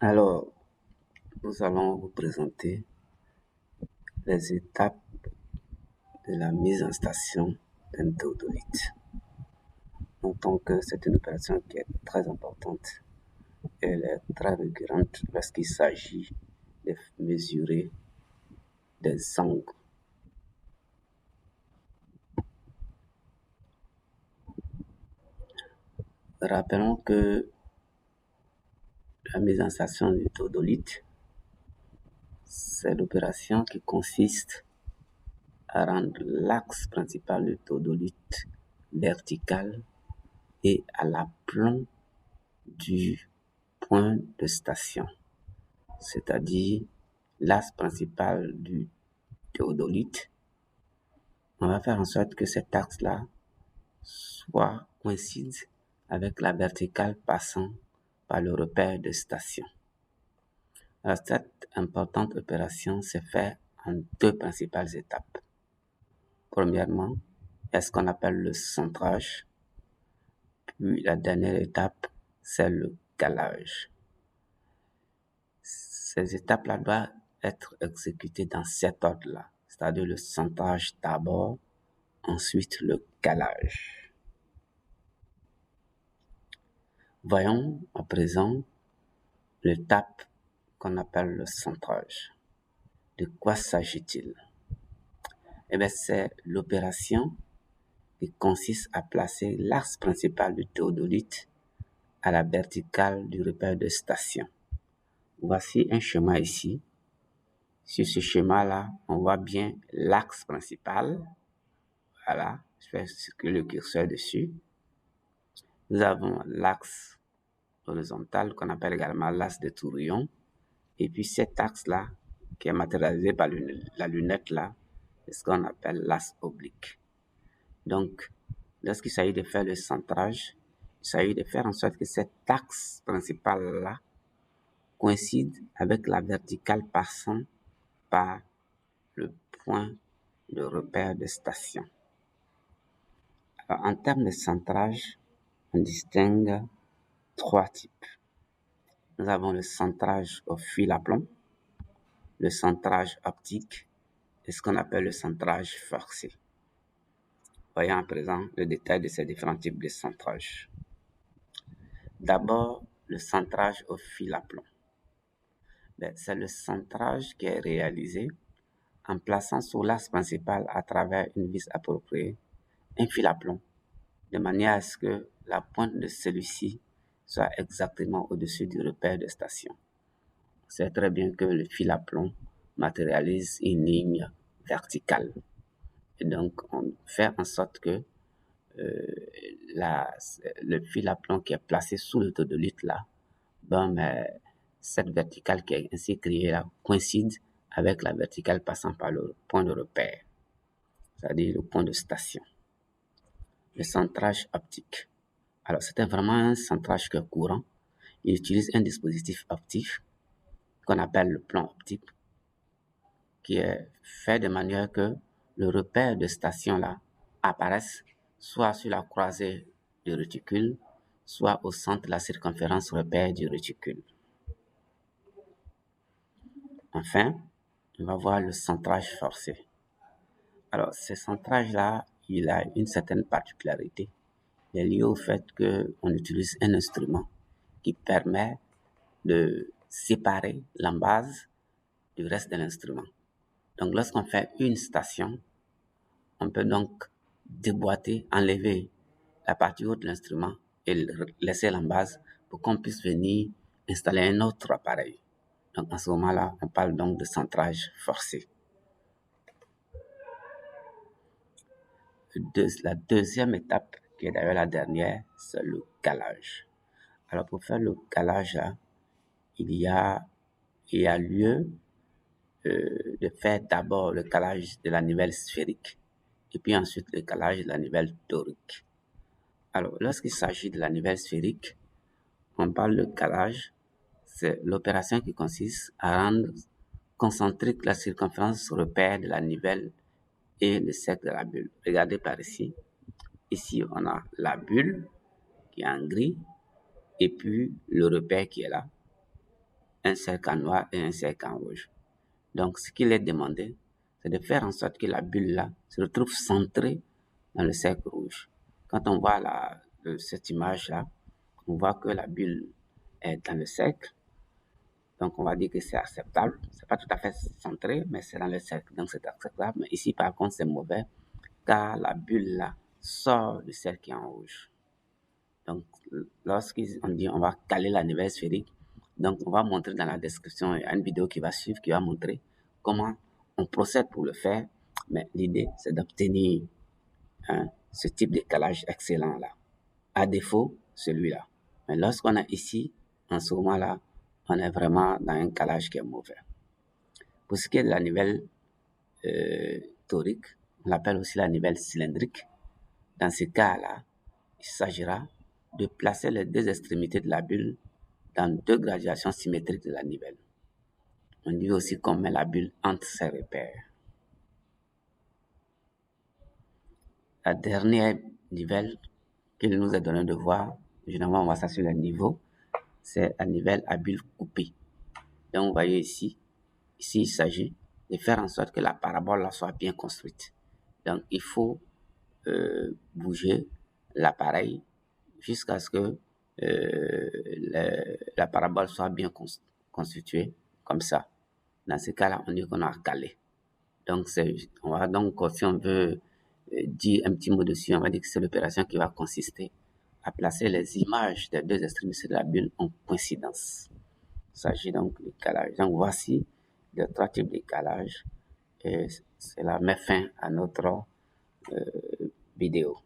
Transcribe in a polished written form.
Alors, nous allons vous présenter les étapes de la mise en station d'un théodolite. Notons que c'est une opération qui est très importante et elle est très récurrente lorsqu'il s'agit de mesurer des angles. Rappelons que la mise en station du théodolite, c'est l'opération qui consiste à rendre l'axe principal du théodolite vertical et à l'aplomb du point de station, c'est-à-dire l'axe principal du théodolite. On va faire en sorte que cet axe-là soit coïncide avec la verticale passant par le repère de station. Alors, cette importante opération se fait en deux principales étapes. Premièrement, il y a ce qu'on appelle le centrage, puis la dernière étape, c'est le calage. Ces étapes-là doivent être exécutées dans cet ordre-là, c'est-à-dire le centrage d'abord, ensuite le calage. Voyons à présent l'étape qu'on appelle le centrage. De quoi s'agit-il? Eh bien, c'est l'opération qui consiste à placer l'axe principal du théodolite à la verticale du repère de station. Voici un schéma ici. Sur ce schéma-là, on voit bien l'axe principal. Voilà, je fais circuler le curseur dessus. Nous avons l'axe horizontal qu'on appelle également l'axe de Tourillon. Et puis cet axe-là, qui est matérialisé par la lunette là, c'est ce qu'on appelle l'axe oblique. Donc, lorsqu'il s'agit de faire le centrage, il s'agit de faire en sorte que cet axe principal-là coïncide avec la verticale passant par le point de repère de station. Alors, en termes de centrage, on distingue trois types. Nous avons le centrage au fil à plomb, le centrage optique et ce qu'on appelle le centrage forcé. Voyons à présent le détail de ces différents types de centrage. D'abord, le centrage au fil à plomb. C'est le centrage qui est réalisé en plaçant sur l'axe principal à travers une vis appropriée un fil à plomb, de manière à ce que la pointe de celui-ci soit exactement au-dessus du repère de station. On sait très bien que le fil à plomb matérialise une ligne verticale. Et donc, on fait en sorte que le fil à plomb qui est placé sous le théodolite là, cette verticale qui est ainsi créée là coïncide avec la verticale passant par le point de repère, c'est-à-dire le point de station. Le centrage optique. Alors, c'était vraiment un centrage qui est courant. Il utilise un dispositif optique qu'on appelle le plan optique, qui est fait de manière que le repère de station là apparaisse soit sur la croisée du réticule, soit au centre de la circonférence repère du réticule. Enfin, on va voir le centrage forcé. Alors, ce centrage-là, il a une certaine particularité. Il est lié au fait qu'on utilise un instrument qui permet de séparer l'embase du reste de l'instrument. Donc, lorsqu'on fait une station, on peut donc déboîter, enlever la partie haute de l'instrument et laisser l'embase pour qu'on puisse venir installer un autre appareil. Donc, en ce moment-là, on parle donc de centrage forcé. La deuxième étape, qui est d'ailleurs la dernière, c'est le calage. Alors, pour faire le calage, là, il y a lieu de faire d'abord le calage de la nivelle sphérique et puis ensuite le calage de la nivelle torique. Alors, lorsqu'il s'agit de la nivelle sphérique, on parle de calage. C'est l'opération qui consiste à rendre concentrique la circonférence repère de la nivelle et le cercle de la bulle. Regardez par ici. Ici, on a la bulle qui est en gris et puis le repère qui est là. un cercle en noir et un cercle en rouge. Donc, ce qu'il est demandé, c'est de faire en sorte que la bulle-là se retrouve centrée dans le cercle rouge. Quand on voit cette image-là, on voit que la bulle est dans le cercle. Donc, on va dire que c'est acceptable. C'est pas tout à fait centré, mais c'est dans le cercle. Donc, c'est acceptable. Mais ici, par contre, c'est mauvais, car la bulle-là sort du cercle qui est en rouge. Donc, lorsqu'on dit on va caler la nivelle sphérique, donc on va montrer dans la description, il y a une vidéo qui va suivre, qui va montrer comment on procède pour le faire. Mais l'idée, c'est d'obtenir ce type de calage excellent-là. À défaut, celui-là. Mais lorsqu'on est ici, en ce moment-là, on est vraiment dans un calage qui est mauvais. Pour ce qui est de la nivelle torique, on l'appelle aussi la nivelle cylindrique. Dans ce cas-là, il s'agira de placer les deux extrémités de la bulle dans deux graduations symétriques de la nivelle. On dit aussi qu'on met la bulle entre ses repères. La dernière nivelle qu'il nous est donné de voir, généralement on voit ça sur les niveaux, c'est la nivelle à bulle coupée. Donc vous voyez ici il s'agit de faire en sorte que la parabole là soit bien construite. Donc il faut bouger l'appareil jusqu'à ce que la parabole soit bien constituée comme ça. Dans ce cas-là, on dit qu'on a calé. Donc, on va donc, si on veut dire un petit mot dessus, on va dire que c'est l'opération qui va consister à placer les images des deux extrémités de la bulle en coïncidence. Il s'agit donc du calage. Donc, voici les trois types de calage. Et cela met fin à notre vidéo.